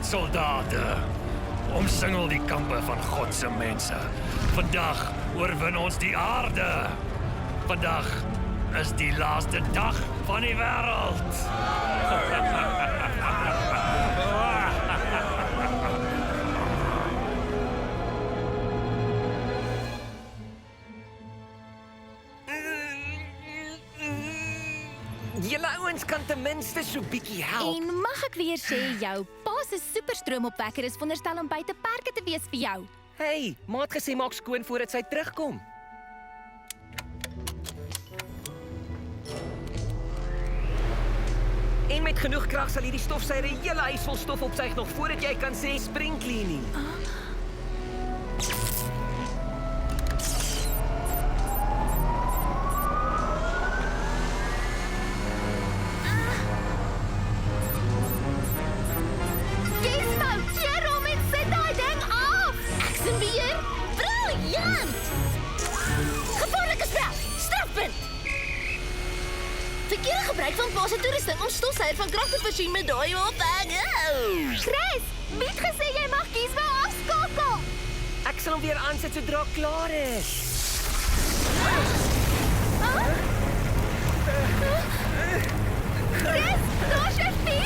soldate. Omsingel die kampe van God se mense. Vandag oorwin ons die aarde. Vandag is die laaste dag van die wêreld. Julle ouens kan ten minste so bietjie help. En mag ek weer sê, jou pa se superstroomopwekker is veronderstel om buite perke te wees vir jou. Hey, maat gesê maak skoon voordat sy terugkom. En met genoeg krag sal hierdie stofsuier 'n hele huis vol stof opsuig nog voordat jy kan sê spring cleaning. Gebruik van pa se toerusting om stofsuier van krag te voorsien met daai opvang. Chris, wie het gesê jy mag Gizmo afskakel? Ek sal hom weer aansit sodra ek klaar is. Chris, daar's 'n vuur!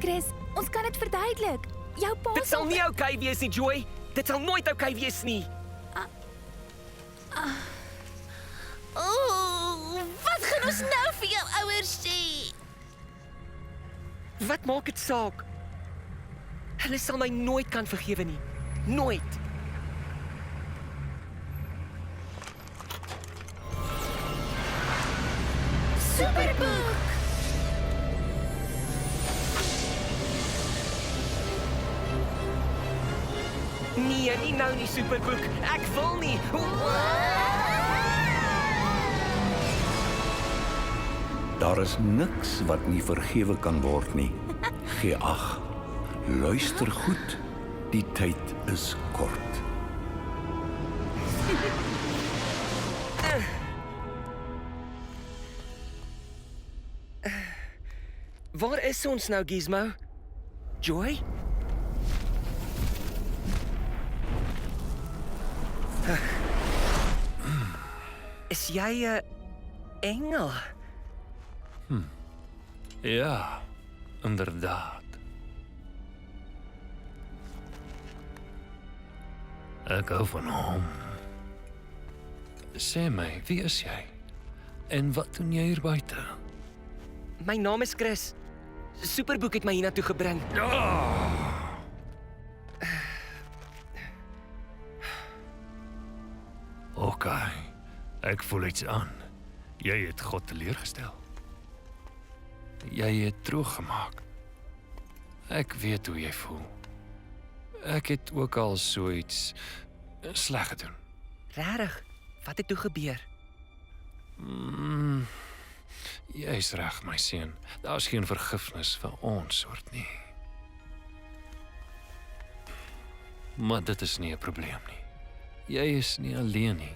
Chris, ons kan dit verduidelik. Jou pa Dit sal nie oukei wees nie, Joy. Dit sal nooit oukei wees nie. Wat gaan ons nou vir jou ouers sê? Wat maak dit saak? Hulle sal my nooit kan vergewe nie. Nooit. Superboek! Nee, nie nou nie, Superboek. Ek wil nie. Daar is niks wat nie vergewe kan word nie. Gee ag. Luister goed. Die tyd is kort. Waar is ons nou, Gizmo? Joy? Is jy 'n engel? Ja, inderdaad. Ek hou van hom. Sê my, wie is jy? En wat doen jy hier buite? My naam is Chris. Superboek het my hiernatoe gebring. OK. Ek voel iets aan. Jy het God teleurgestel. Jy het droog gemaak. Ek weet hoe jy voel. Ek het ook al so iets sleg gedoen. Regtig? Wat het toe gebeur? Jy's reg, my seun. Daar's geen vergifnis vir ons soort nie. Maar dit is nie 'n probleem nie. Jy is nie alleen nie.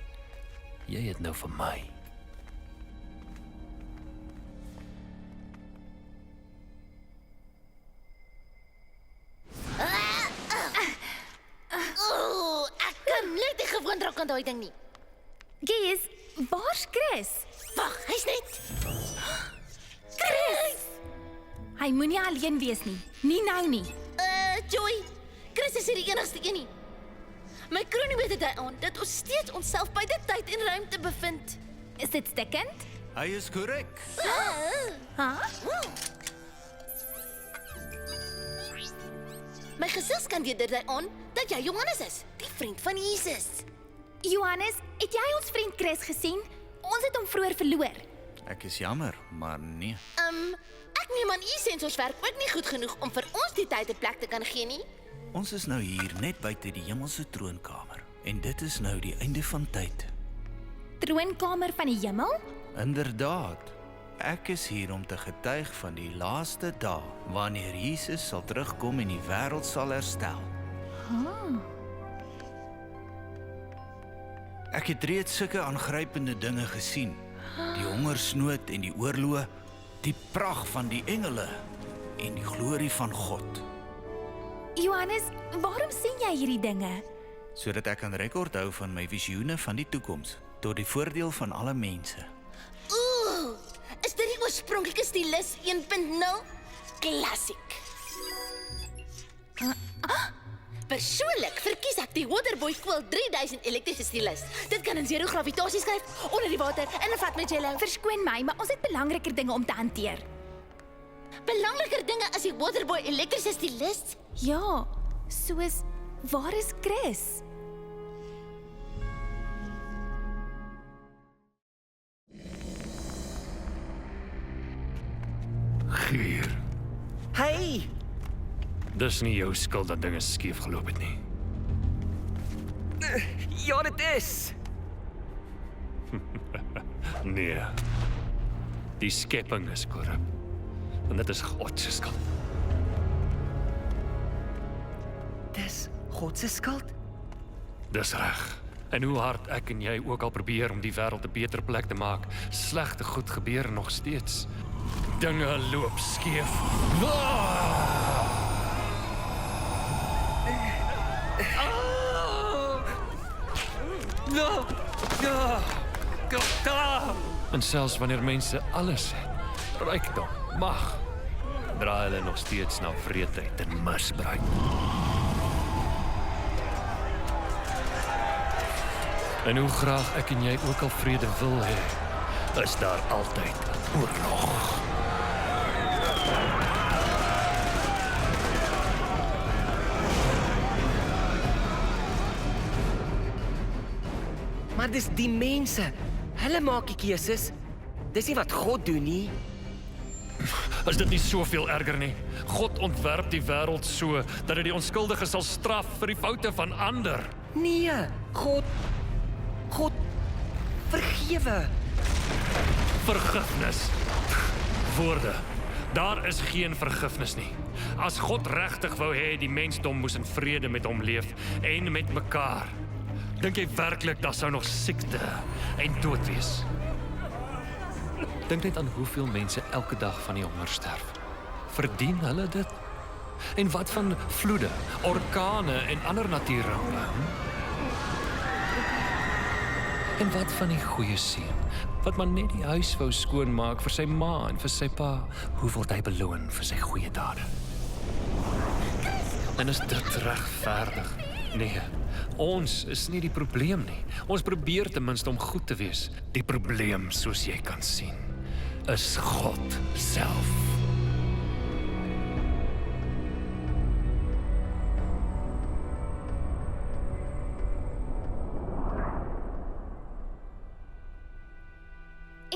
Jy het nou vir my. Ek kan net nie gewoon raak aan daai ding nie. Gies, waar's Chris? Wag, hy's net. Chris! Hy moenie alleen wees nie. Nie nou nie. Joy, Chris is hier die enigste een nie. My kroon weet dit aan dat ons steeds onsself by die tyd en ruimte bevind. Is dit stikkend? Hy is korrek. My gesig kan weet dit aan dat jy Johannes is, die vriend van Jesus. Johannes, het jy ons vriend Chris gesien? Ons het hom vroeër verloor. Ek is jammer, maar nee. Ek neem aan u sens ons werk ook nie goed genoeg om vir ons die tyd en plek te kan gee nie. Ons is nou hier net buite die hemelse troonkamer en dit is nou die einde van tyd. Troonkamer van die hemel? Inderdaad. Ek is hier om te getuig van die laaste dae wanneer Jesus sal terugkom en die wêreld sal herstel. Ek het reeds sulke aangrypende dinge gesien. Die hongersnood en die oorloë, die pragt van die engele en die glorie van God. Johannes, waarom sien jy hierdie dinge? Sodat ek kan rekord hou van my visioene van die toekoms tot die voordeel van alle mense. Is dit die oorspronklike Stylus 1.0? Klassiek. Persoonlik verkies ek die Waterboy Quill 3000 elektrische stylus. Dit kan in zero gravitasie skryf, onder die water en 'n vat met jello. Verskoon my, maar ons het belangriker dinge om te hanteer. Belangriker dinge as die Waterboy elektrische stylus? Ja, soos waar is Chris? Gier. Hey, Dis nie jou skuld dat dinge skeef geloop het nie. ja dit is. Nee. Die skepping is korrup. En dit is God se skuld. Dis God se skuld. Dis reg. En hoe hard ek en jy ook al probeer om die wêreld 'n beter plek te maak, slegte goed gebeur nog steeds. Dinge loop skeef. En selfs wanneer mense alles het, rykdom, mag, draai hulle nog steeds na wreedheid en misbruik. En hoe graag ek en jy ook al vrede wil hê, is daar altyd oorlog. Maar dis die mense. Hulle maak die keuses. Dis nie wat God doen nie. Is dit nie soveel erger nie? God ontwerp die wêreld so dat hy die onskuldiges sal straf vir die foute van ander. Nee, God vergewe. Vergifnis. Woorde. Daar is geen vergifnis nie. As God regtig wou hê die mensdom moes in vrede met hom leef en met mekaar, dink jy werklik daar sou nog siekte en dood wees? Dink net aan hoeveel mense elke dag van die honger sterf. Verdien hulle dit? En wat van vloede, orkane en ander natuurrampe? En wat van die goeie seun, wat maar net die huis wou skoonmaak vir sy ma en vir sy pa? Hoe word hy beloon vir sy goeie dade? En is dit regverdig? Nee, ons is nie die probleem nie. Ons probeer ten minste om goed te wees. Die probleem, soos jy kan sien, is God self.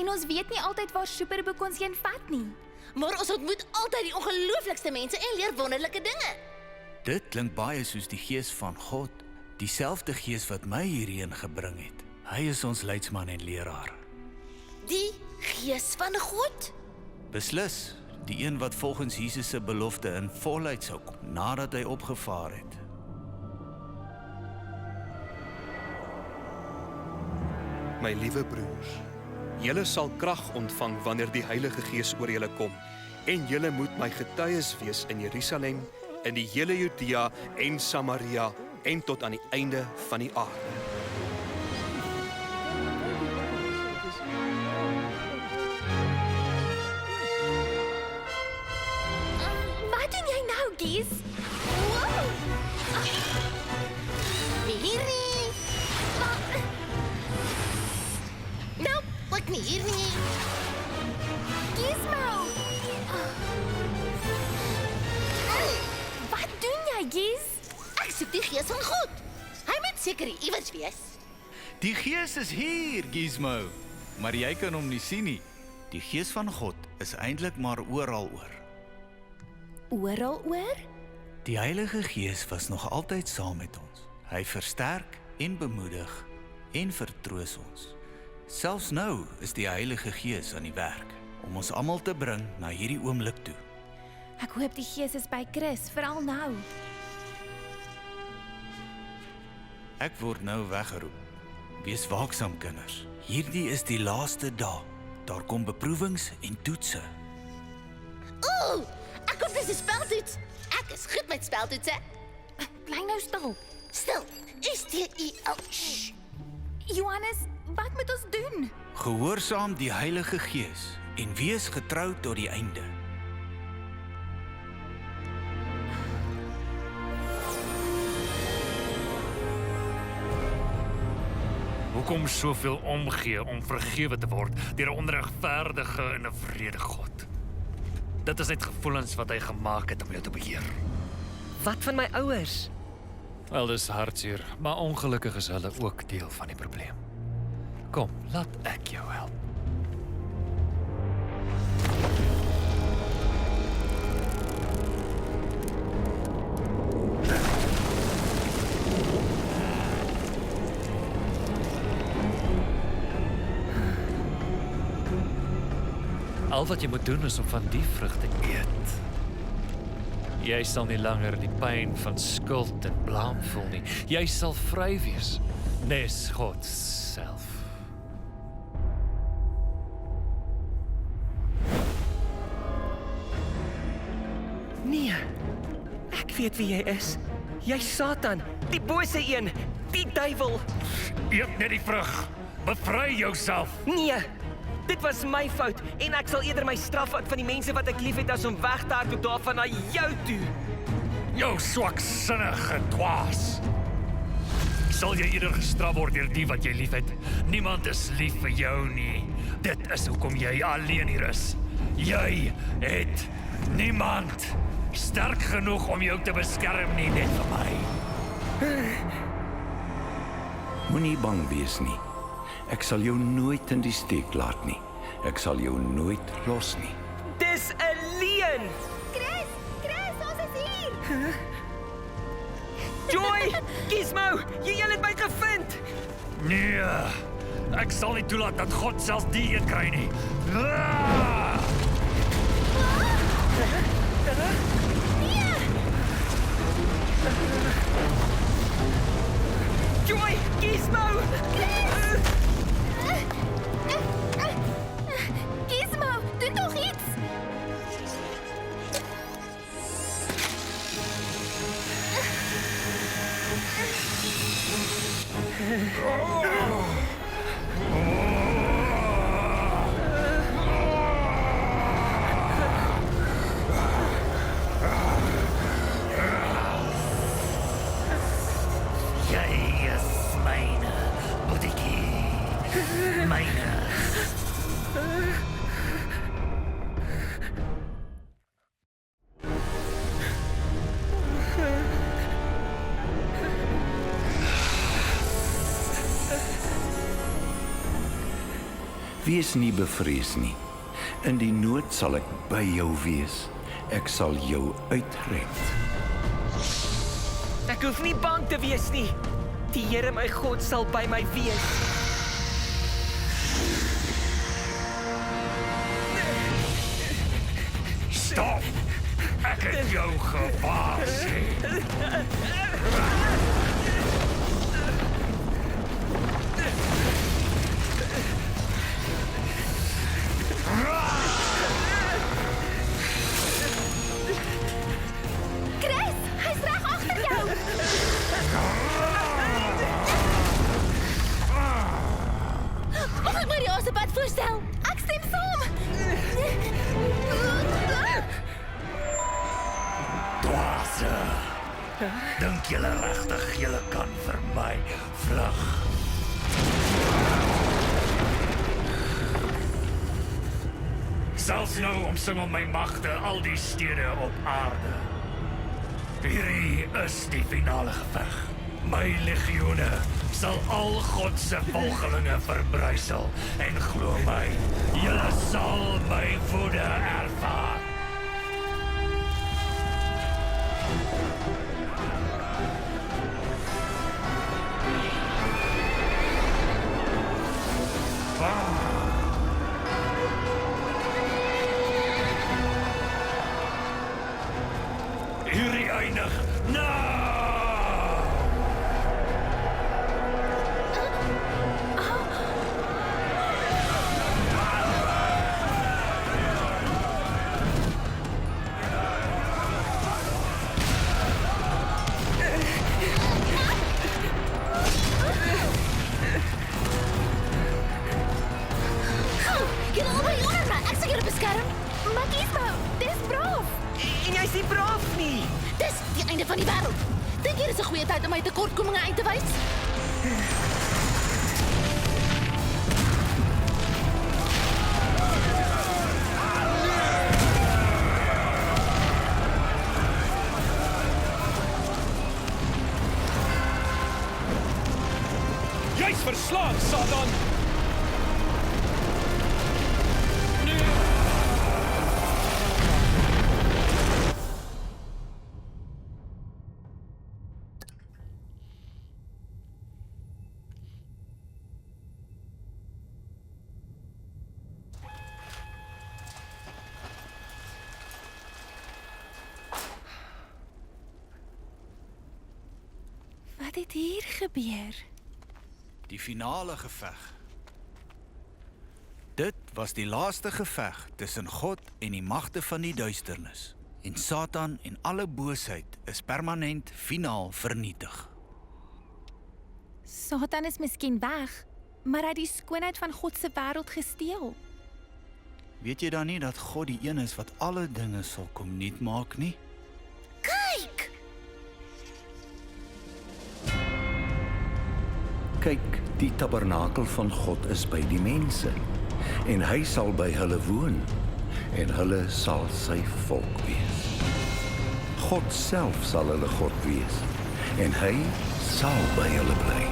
En ons weet nie altyd waar Superboek ons heen vat nie. Maar ons ontmoet altyd die ongelooflikste mense en leer wonderlike dinge. Dit klink baie soos die gees van God, dieselfde gees wat my hierheen gebring het. Hy is ons leidsman en leraar. Die Gees van God? Beslis, die een wat volgens Jesus se belofte in volheid sou kom nadat hy opgevaar het. My liewe broers, julle sal krag ontvang wanneer die Heilige Gees oor julle kom, en julle moet my getuies wees in Jerusalem, in die hele Judea en Samaria en tot aan die einde van die aarde. Wat doen jy nou, Gies? Wow! Hier nie. Nou, wat nie hier nie. Gizmo! Wat doen jy, Gies? Ek soek die Gees van God. Hy moet seker hier iewers wees. Die Gees is hier, Gizmo. Maar jy kan hom nie sien nie. Die Gees van God is eintlik maar oral oor. Oral oor? Die Heilige Gees was nog altyd saam met ons. Hy versterk en bemoedig en vertroos ons. Selfs nou is die Heilige Gees aan die werk om ons almal te bring na hierdie oomblik toe. Ek hoop die Gees is by Chris, veral nou. Ek word nou weggeroep. Wees waaksaam, kinders. Hierdie is die laaste dae. Daar kom beproewings en toetse. Ooh, ek kom dis 'n speltoets. Ek is goed met speltoetse. Bly nou stil. Stil. STIL. Shh. Johannes, wat moet ons doen? Gehoorsaam die Heilige Gees en wees getrou tot die einde. Hoekom soveel omgee om vergewe te word deur 'n onregverdige en 'n wrede God? Dit is net gevoelens wat hy gemaak het om jou te beheer. Wat van my ouers? Wel, dis hartseer, maar ongelukkig is hulle ook deel van die probleem. Kom, laat ek jou help. Al wat jy moet doen is om van die vrug te eet. Jy sal nie langer die pyn van skuld en blaam voel nie. Jy sal vry wees, nes God self. Nee. Ek weet wie jy is. Jy's Satan, die bose een, die duiwel. Eet net die vrug. Bevry jouself. Nee. Dit was my fout en ek sal eerder my straf uit van die mense wat ek liefhet as om weg te hardloop daarvan na jou toe. Jou swaksinnige dwaas. Sal jy eerder gestraf word deur die wat jy liefhet? Niemand is lief vir jou nie. Dit is hoekom jy alleen hier is. Jy het niemand sterk genoeg om jou te beskerm nie, net vir my. Moenie bang wees nie. Ek sal jou nooit in die steek laat nie. Ek sal jou nooit los nie. Dis 'n leuen. Chris, ons is hier. Joy, Gizmo, jy het my gevind. Nee, ek sal nie toelaat dat God selfs die een kry nie. Ah! Joy, Gizmo. Gizmo, doen toch iets. Jy is myne, Boetiekie. Myne. Wees nie bevrees nie. In die nood sal ek by jou wees. Ek sal jou uitred. Ek hoef nie bang te wees nie. Die Here my God sal by my wees. Ek het jou gewaarsku. Chris, hy's reg agter jou. Mag ek maar die asepad voorstel? Ek stem saam. Dwaase. Dink julle regtig julle kan vir my vlug? Selfs nou omsingel my magte al die stede op aarde. Hierdie is die finale geveg. My legioene sal al God se volgelinge verbrysel en glo my, julle sal my woede ervaar. Hierdie eindig nou! Julle albei onder my, ek sal julle beskerm. Maar Gizmo, dis braaf. En jy's nie braaf nie. Dis die einde van die wêreld. Dink jy dis 'n goeie tyd om my tekortkominge uit te wys? Jy's verslaan, Satan. Wat het hier gebeur? Die finale geveg. Dit was die laaste geveg tussen God en die magte van die duisternis. En Satan en alle boosheid is permanent finaal vernietig. Satan is miskien weg, maar hy het die skoonheid van God se wêreld gesteel. Weet jy dan nie dat God die een is wat alle dinge sal kom nuut maak nie? Kyk! Kyk, die tabernakel van God is by die mense, en hy sal by hulle woon, en hulle sal sy volk wees. God self sal hulle God wees, en hy sal by hulle bly.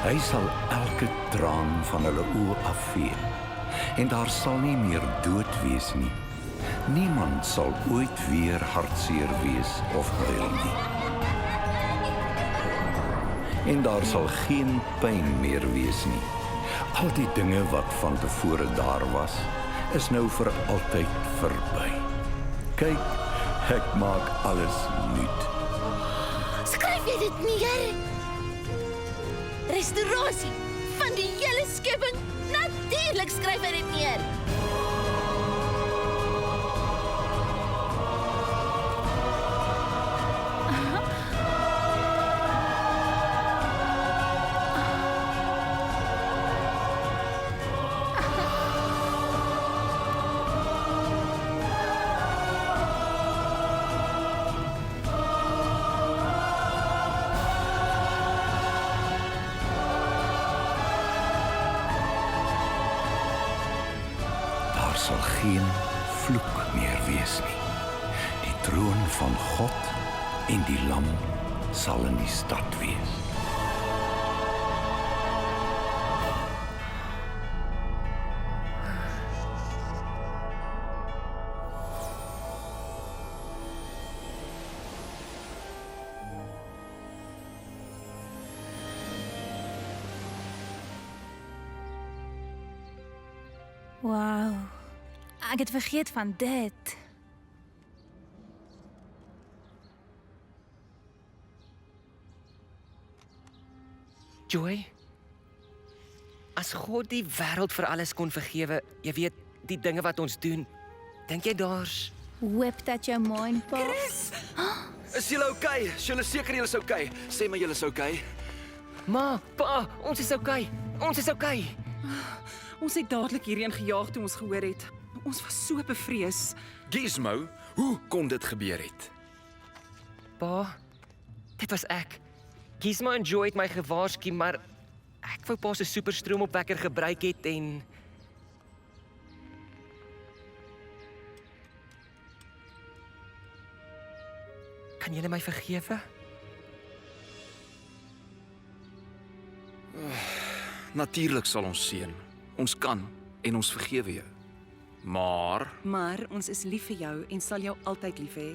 Hy sal elke traan van hulle oë afvee, en daar sal nie meer dood wees nie. Niemand sal ooit weer hartseer wees of huil nie. En daar sal geen pyn meer wees nie. Al die dinge wat van tevore daar was, is nou vir altyd verby. Kyk, ek maak alles nuut. Skryf jy dit neer? Restaurasie van die hele skepping. Natuurlik skryf hy dit neer. Daar sal geen vloek meer wees nie. Die troon van God en die lam sal in die stad wees. Wow. Ek het vergeet van dit. Joy, as God die wêreld vir alles kon vergewe, jy weet, die dinge wat ons doen, dink jy daar's... Whip dat jou mind, pa. Is julle okay? Is julle seker julle is okay? Sê my julle is okay. Ma, pa, ons is okay. Ons is okay. Ons het dadelik hierheen gejaag toe ons gehoor het. Ons was so bevrees. Gizmo, hoe kon dit gebeur het? Pa, dit was ek. Gizmo en Joy het my gewaarsku, maar ek wou pa se superstroomopwekker gebruik het en... Kan julle my vergewe? Natuurlik sal ons seën. Ons kan en ons vergewe jou. Maar Maar ons is lief vir jou en sal jou altyd lief hê.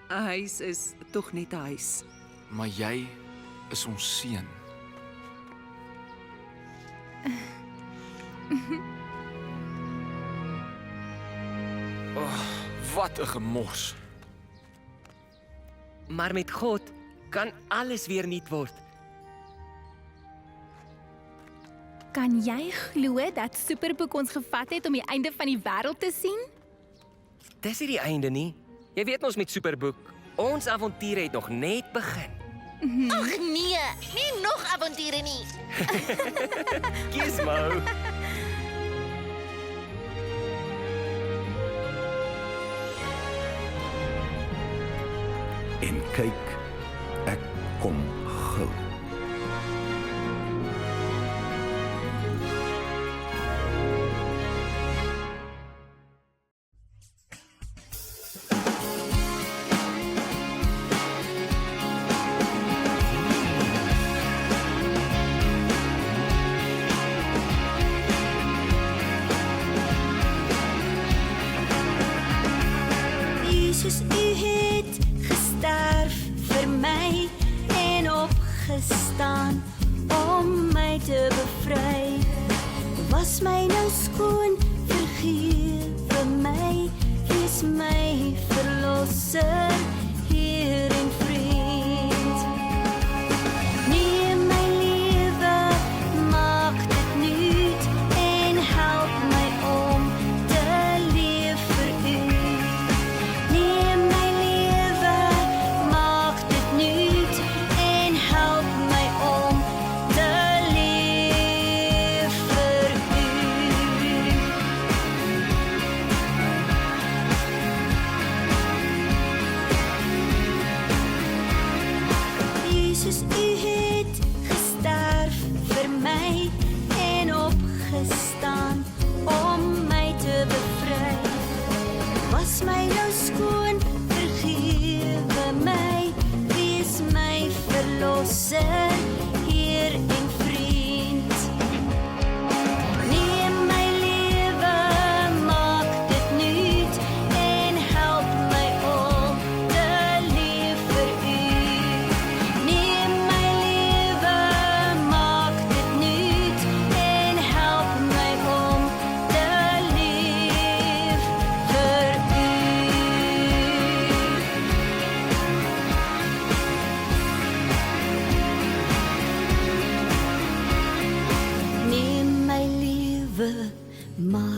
'n Huis is tog net 'n huis. maar jy is ons seun. Wat 'n gemors. Maar met God kan alles weer nuut word. Kan jy glo dat Superboek ons gevat het om die einde van die wêreld te sien? Dis nie die einde nie. Jy weet ons met Superboek, ons avonture het nog net begin. Ag nee, nie nog avonture nie. Gizmo. En kyk, ek kom gou. Jesus, u het gesterf vir my en opgestaan om my te bevry. Was my nou skoon, vergewe my, wees my verlosser, Heer en vriend. Neem my lewe, maak dit nuut en help my om te leef vir u. Neem my lewe, maak dit nuut en help my om te leef vir u. Jesus, u het gesterf vir my en opgestaan om my te bevry. Was my nou skoon, vergewe my, wees my verlosser, Heer en vriend. Neem my lewe, maak dit nuut en help my om te leef vir u. Neem my lewe, maak dit nuut en help my om te leef vir u. Neem my lewe, maak